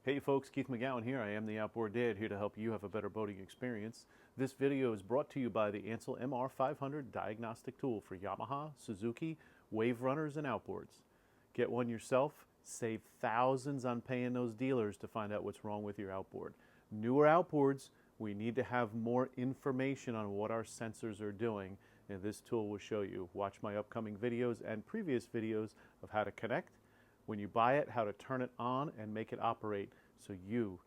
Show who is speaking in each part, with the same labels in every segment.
Speaker 1: Hey folks, Keith McGowan here. I am the Outboard Dad, here to help you have a better boating experience. This video is brought to you by the Ansel MR500 diagnostic tool for Yamaha, Suzuki, wave runners, and outboards. Get one yourself, save thousands on paying those dealers to find out what's wrong with your outboard. Newer outboards, we need to have more information on what our sensors are doing, and this tool will show you. Watch my upcoming videos and previous videos of how to connect, when you buy it, how to turn it on and make it operate so you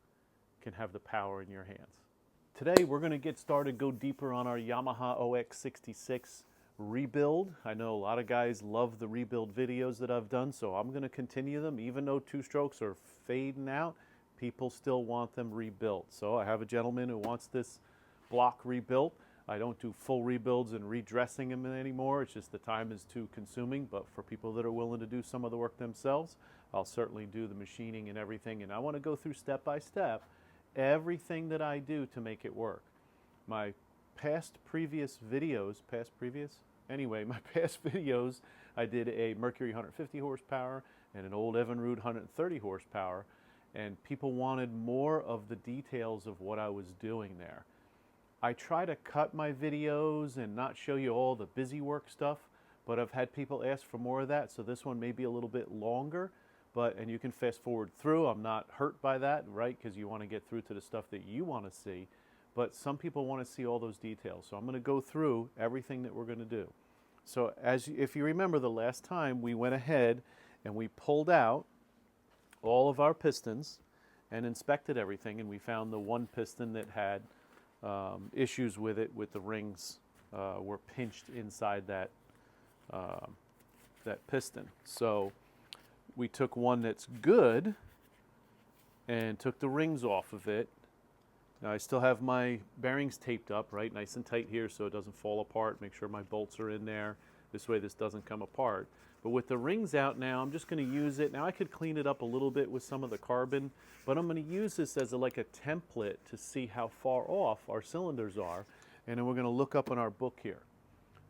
Speaker 1: can have the power in your hands. Today we're going to get started, go deeper on our Yamaha OX66 rebuild. I know a lot of guys love the rebuild videos that I've done, so I'm going to continue them. Even though two strokes are fading out, people still want them rebuilt. So I have a gentleman who wants this block rebuilt. I don't do full rebuilds and redressing them anymore. It's just the time is too consuming. But for people that are willing to do some of the work themselves, I'll certainly do the machining and everything. And I want to go through step by step everything that I do to make it work. My past videos, I did a Mercury 150 horsepower and an old Evinrude 130 horsepower. And people wanted more of the details of what I was doing there. I try to cut my videos and not show you all the busy work stuff, but I've had people ask for more of that, so this one may be a little bit longer, and you can fast forward through. I'm not hurt by that, right, because you want to get through to the stuff that you want to see, but some people want to see all those details, so I'm going to go through everything that we're going to do. So if you remember the last time, we went ahead and we pulled out all of our pistons and inspected everything, and we found the one piston that had issues with it, with the rings were pinched inside that piston. So we took one that's good and took the rings off of it. Now I still have my bearings taped up, right, nice and tight here so it doesn't fall apart. Make sure my bolts are in there. This way this doesn't come apart. But with the rings out now, I'm just going to use it. Now I could clean it up a little bit with some of the carbon, but I'm going to use this as like a template to see how far off our cylinders are. And then we're going to look up in our book here.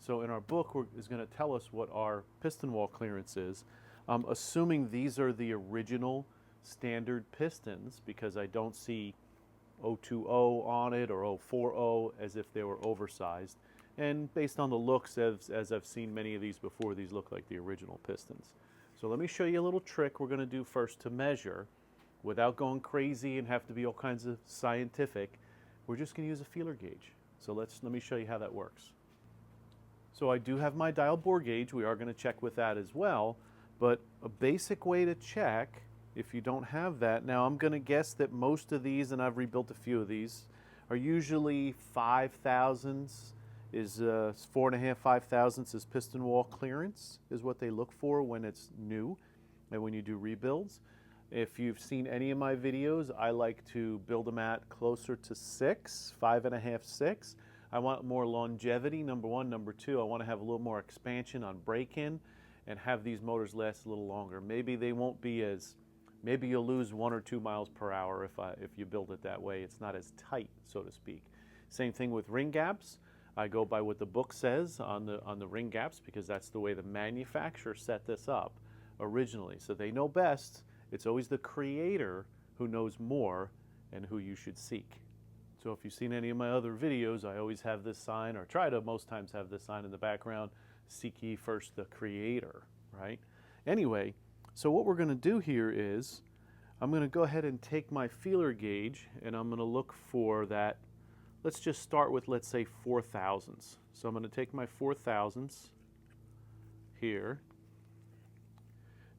Speaker 1: So in our book is going to tell us what our piston wall clearance is. I'm assuming these are the original standard pistons because I don't see 020 on it or 040 as if they were oversized. And based on the looks, as I've seen many of these before, these look like the original pistons. So let me show you a little trick we're going to do first to measure without going crazy and have to be all kinds of scientific. We're just going to use a feeler gauge. So let me show you how that works. So I do have my dial bore gauge. We are going to check with that as well. But a basic way to check, if you don't have that, now I'm going to guess that most of these, and I've rebuilt a few of these, are usually 5/1000s. Is 4.5, 5/1000 is piston wall clearance is what they look for when it's new and when you do rebuilds. If you've seen any of my videos, I like to build them at closer to 6, 5.5, 6. I want more longevity, number one. Number two, I want to have a little more expansion on break-in and have these motors last a little longer. Maybe they won't be maybe you'll lose 1 or 2 miles per hour if you build it that way. It's not as tight, so to speak. Same thing with ring gaps. I go by what the book says on the ring gaps because that's the way the manufacturer set this up originally. So they know best. It's always the creator who knows more and who you should seek. So if you've seen any of my other videos, I always have this sign, or try to most times have this sign in the background, seek ye first the creator, right? Anyway, so what we're going to do here is I'm going to go ahead and take my feeler gauge and I'm going to look for that. Let's just start with, let's say, 4/1000s. So I'm going to take my 4/1000s here.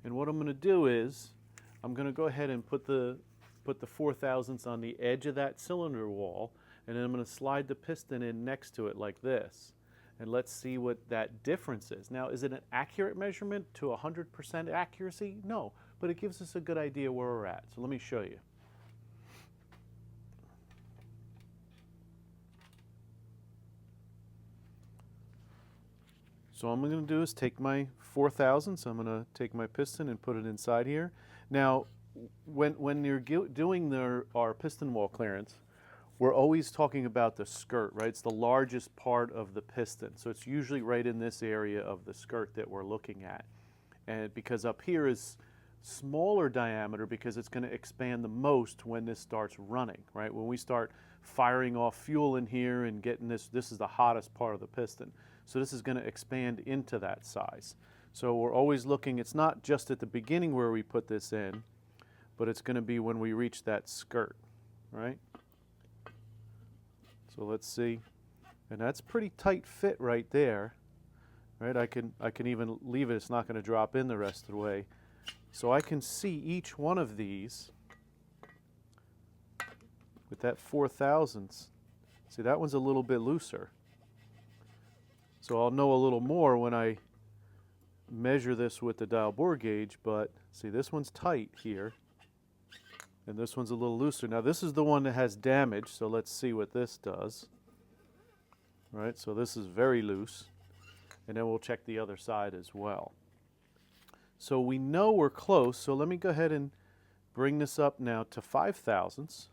Speaker 1: And what I'm going to do is I'm going to go ahead and put the 4/1000s on the edge of that cylinder wall, and then I'm going to slide the piston in next to it like this. And let's see what that difference is. Now, is it an accurate measurement to 100% accuracy? No, but it gives us a good idea where we're at. So let me show you. So all I'm going to do is take my 4/1000, so I'm going to take my piston and put it inside here. Now, when you're doing our piston wall clearance, we're always talking about the skirt, right? It's the largest part of the piston. So it's usually right in this area of the skirt that we're looking at. And because up here is smaller diameter because it's going to expand the most when this starts running, right? When we start firing off fuel in here and getting this is the hottest part of the piston. So this is going to expand into that size. So we're always looking, it's not just at the beginning where we put this in, but it's going to be when we reach that skirt, right? So let's see. And that's pretty tight fit right there, right? I can even leave it, it's not going to drop in the rest of the way. So I can see each one of these with that 4/1000. See, that one's a little bit looser. So I'll know a little more when I measure this with the dial bore gauge, but see, this one's tight here, and this one's a little looser. Now this is the one that has damage, so let's see what this does. Right, so this is very loose, and then we'll check the other side as well. So we know we're close, so let me go ahead and bring this up now to 5/1000.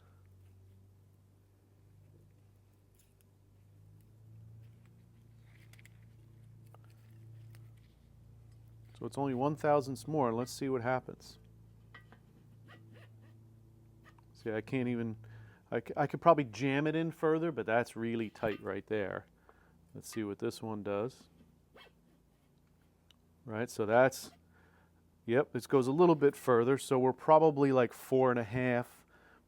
Speaker 1: So it's only 1/1000 more, and let's see what happens. See, I can't even, I could probably jam it in further, but that's really tight right there. Let's see what this one does. Right, so that's, yep, this goes a little bit further, so we're probably like 4.5,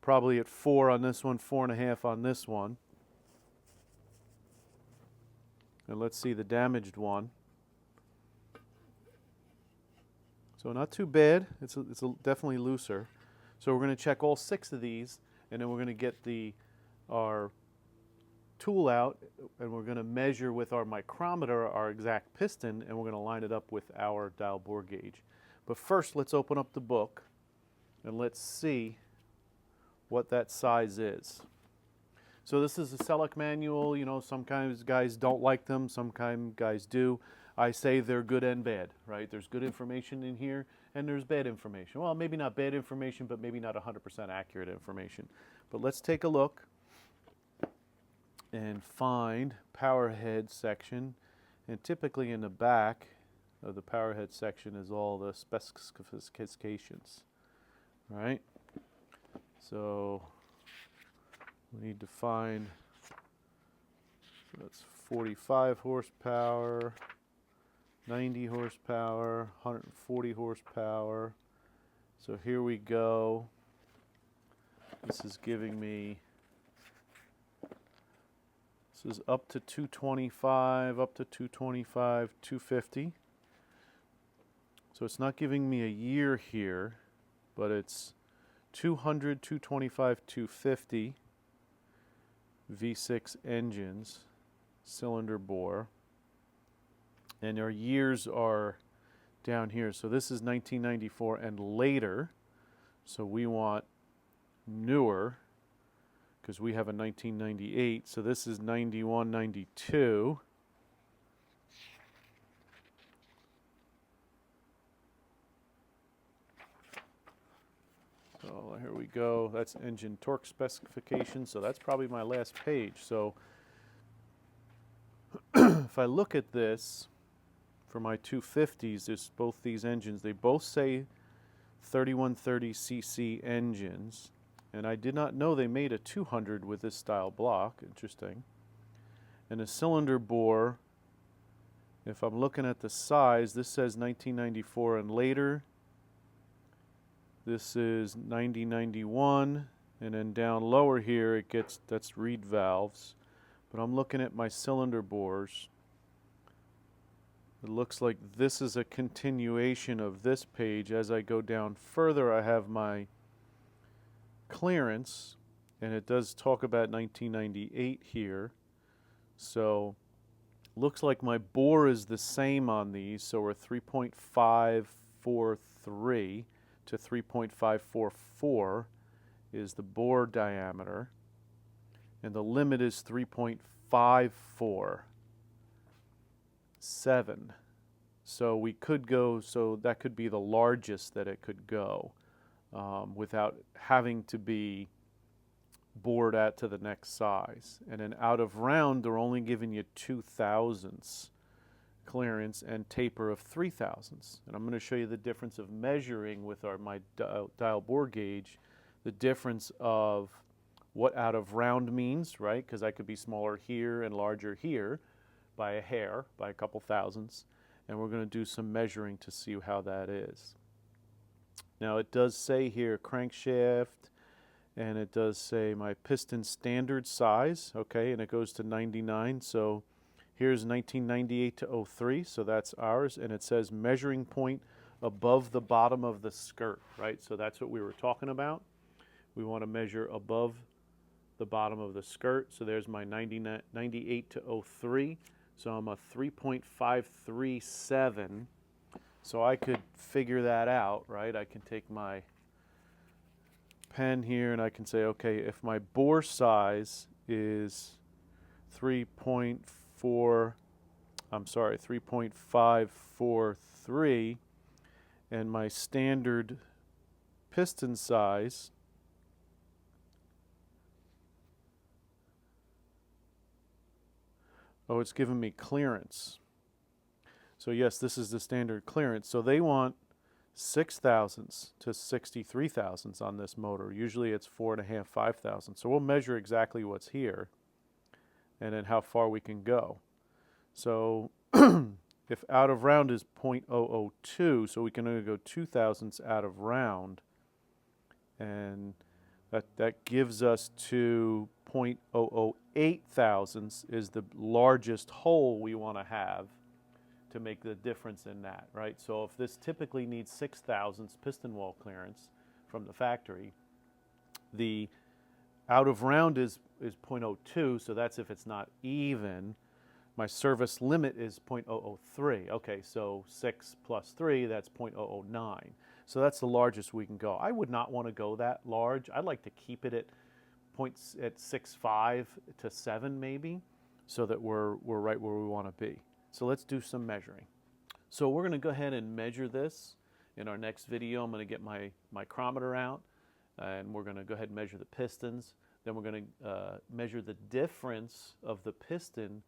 Speaker 1: probably at 4 on this one, 4.5 on this one. And let's see the damaged one. So not too bad, it's definitely looser. So we're going to check all 6 of these, and then we're going to get our tool out, and we're going to measure with our micrometer our exact piston, and we're going to line it up with our dial bore gauge. But first, let's open up the book and let's see what that size is. So this is a Select manual. You know, sometimes guys don't like them, sometimes guys do. I say they're good and bad, right? There's good information in here and there's bad information. Well, maybe not bad information, but maybe not 100% accurate information. But let's take a look and find power head section. And typically in the back of the power head section is all the specifications, right? So we need to find, so that's 45 horsepower, 90 horsepower, 140 horsepower. So here we go. This is giving me, this is up to 225, up to 225, 250. So it's not giving me a year here, but it's 200, 225, 250 V6 engines, cylinder bore. And our years are down here. So this is 1994 and later. So we want newer because we have a 1998. So this is 91, 92. So here we go. That's engine torque specification. So that's probably my last page. So if I look at this for my 250s, there's both these engines. They both say 3130cc engines. And I did not know they made a 200 with this style block. Interesting. And a cylinder bore, if I'm looking at the size, this says 1994 and later. This is 9091, and then down lower here it gets, that's reed valves. But I'm looking at my cylinder bores. It looks like this is a continuation of this page. As I go down further, I have my clearance, and it does talk about 1998 here. So looks like my bore is the same on these, so we're 3.543 to 3.544 is the bore diameter, and the limit is 3.547. So we could go, so that could be the largest that it could go without having to be bored at to the next size. And then out of round, they're only giving you 2/1000. clearance and taper of 3/1000. And I'm going to show you the difference of measuring with my dial bore gauge, the difference of what out of round means, right? Because I could be smaller here and larger here by a hair, by a couple thousandths. And we're going to do some measuring to see how that is. Now it does say here crankshaft, and it does say my piston standard size, okay, and it goes to 99. So here's 1998 to 03, so that's ours, and it says measuring point above the bottom of the skirt, right? So that's what we were talking about. We want to measure above the bottom of the skirt. So there's my 98 to 03. So I'm a 3.537. So I could figure that out, right? I can take my pen here and I can say, okay, if my bore size is 3.543, and my standard piston size it's giving me clearance. So yes, this is the standard clearance. So they want 0.6 to 63 thousandths on this motor. Usually it's 4.5, 5 thousandths. So we'll measure exactly what's here and then how far we can go. So if out of round is 0.002, so we can only go 2 thousandths out of round, and that gives us to 0.008 thousandths is the largest hole we want to have to make the difference in that, right? So if this typically needs 6 thousandths piston wall clearance from the factory, the out of round is 0.02, so that's if it's not even. My service limit is 0.003. Okay, so 6 plus 3, that's 0.009. So that's the largest we can go. I would not want to go that large. I'd like to keep it at 6.5 to 7 maybe, so that we're right where we want to be. So let's do some measuring. So we're going to go ahead and measure this. In our next video, I'm going to get my micrometer out, and we're going to go ahead and measure the pistons. Then we're going to measure the difference of the piston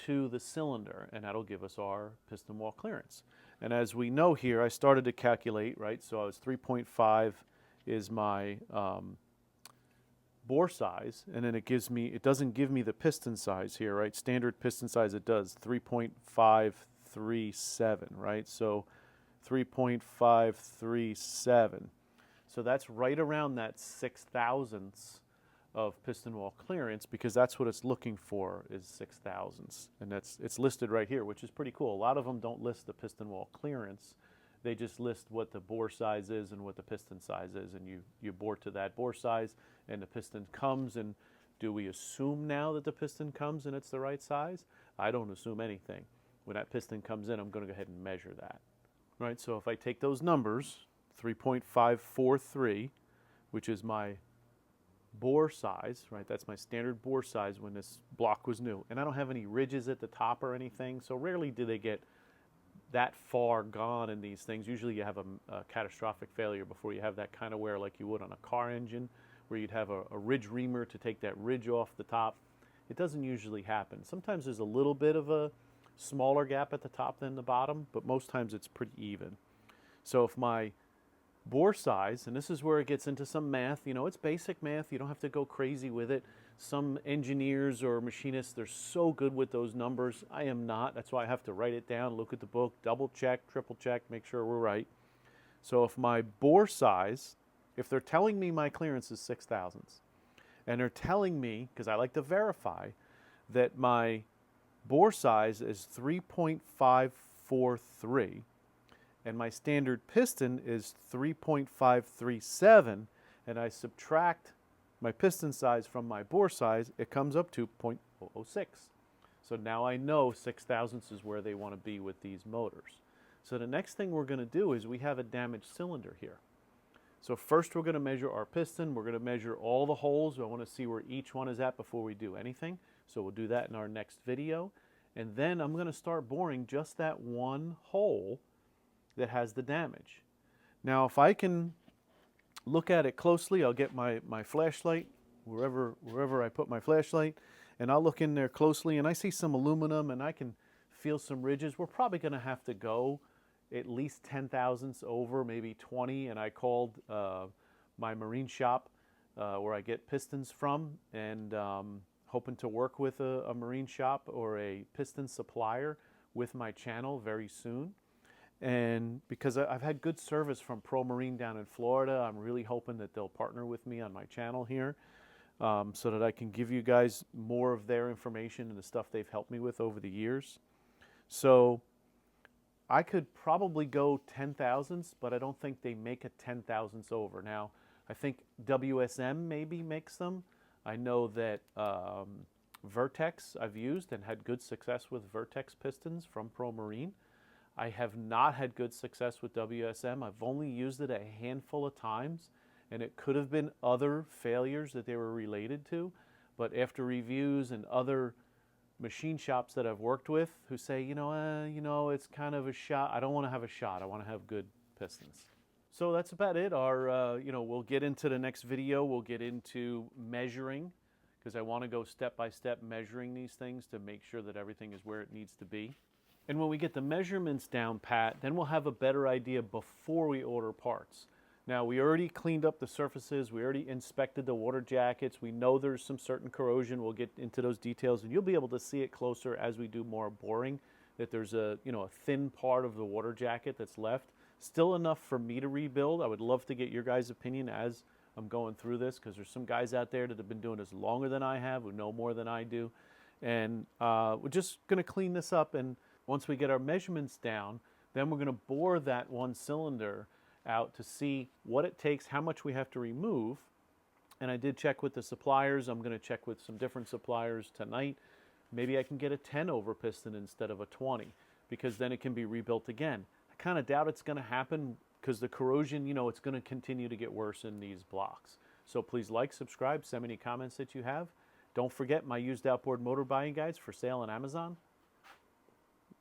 Speaker 1: to the cylinder, and that'll give us our piston wall clearance. And as we know here, I started to calculate, right? So I was 3.5 is my bore size, and then it doesn't give me the piston size here, right? Standard piston size, it does 3.537, right? So 3.537. So that's right around that 6 thousandths of piston wall clearance, because that's what it's looking for, is 6 thousandths. And it's listed right here, which is pretty cool. A lot of them don't list the piston wall clearance. They just list what the bore size is and what the piston size is, and you bore to that bore size, and the piston comes. And do we assume now that the piston comes and it's the right size? I don't assume anything. When that piston comes in, I'm going to go ahead and measure that. Right, so if I take those numbers, 3.543, which is my bore size, right? That's my standard bore size when this block was new. And I don't have any ridges at the top or anything, so rarely do they get that far gone in these things. Usually you have a catastrophic failure before you have that kind of wear like you would on a car engine, where you'd have a ridge reamer to take that ridge off the top. It doesn't usually happen. Sometimes there's a little bit of a smaller gap at the top than the bottom, but most times it's pretty even. So if my bore size, and this is where it gets into some math, it's basic math, you don't have to go crazy with it. Some engineers or machinists, they're so good with those numbers. I am not. That's why I have to write it down, look at the book, double check, triple check, make sure we're right. So if my bore size, if they're telling me my clearance is 6 thousandths, and they're telling me, because I like to verify, that my bore size is 3.543, and my standard piston is 3.537, and I subtract my piston size from my bore size, it comes up to 0.006. So now I know 6 thousandths is where they want to be with these motors. So the next thing we're going to do is we have a damaged cylinder here. So first we're going to measure our piston. We're going to measure all the holes. I want to see where each one is at before we do anything. So we'll do that in our next video. And then I'm going to start boring just that one hole that has the damage. Now, if I can look at it closely, I'll get my flashlight, wherever I put my flashlight, and I'll look in there closely, and I see some aluminum, and I can feel some ridges. We're probably going to have to go at least 10 thousandths over, maybe 20. And I called my marine shop where I get pistons from, and hoping to work with a marine shop or a piston supplier with my channel very soon. And because I've had good service from Pro Marine down in Florida, I'm really hoping that they'll partner with me on my channel here, so that I can give you guys more of their information and the stuff they've helped me with over the years. So I could probably go 10 thousandths, but I don't think they make a 10 thousandths over. Now, I think WSM maybe makes them. I know that Vertex I've used and had good success with Vertex pistons from Pro Marine. I have not had good success with WSM. I've only used it a handful of times, and it could have been other failures that they were related to. But after reviews and other machine shops that I've worked with who say, you know, it's kind of a shot. I don't want to have a shot. I want to have good pistons. So that's about it. We'll get into the next video. We'll get into measuring, because I want to go step by step measuring these things to make sure that everything is where it needs to be. And when we get the measurements down pat, then we'll have a better idea before we order parts. Now, we already cleaned up the surfaces. We already inspected the water jackets. We know there's some certain corrosion. We'll get into those details, and you'll be able to see it closer as we do more boring, that there's a thin part of the water jacket that's left. Still enough for me to rebuild. I would love to get your guys' opinion as I'm going through this, because there's some guys out there that have been doing this longer than I have, who know more than I do. And we're just going to clean this up, and once we get our measurements down, then we're going to bore that one cylinder out to see what it takes, how much we have to remove. And I did check with the suppliers. I'm going to check with some different suppliers tonight. Maybe I can get a 10 over piston instead of a 20, because then it can be rebuilt again. I kind of doubt it's going to happen, because the corrosion, it's going to continue to get worse in these blocks. So please like, subscribe, send me any comments that you have. Don't forget my used outboard motor buying guides for sale on Amazon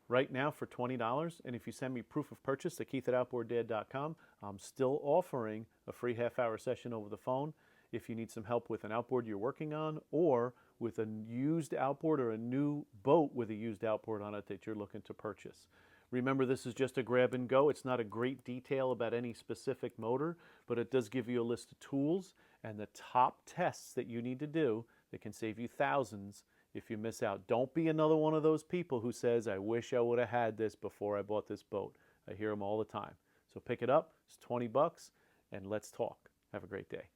Speaker 1: right now for $20. And if you send me proof of purchase to keith@outboarddad.com, I'm still offering a free half-hour session over the phone if you need some help with an outboard you're working on, or with a used outboard or a new boat with a used outboard on it that you're looking to purchase. Remember, this is just a grab and go. It's not a great detail about any specific motor, but it does give you a list of tools and the top tests that you need to do that can save you thousands if you miss out. Don't be another one of those people who says, I wish I would have had this before I bought this boat. I hear them all the time. So pick it up. It's $20, and let's talk. Have a great day.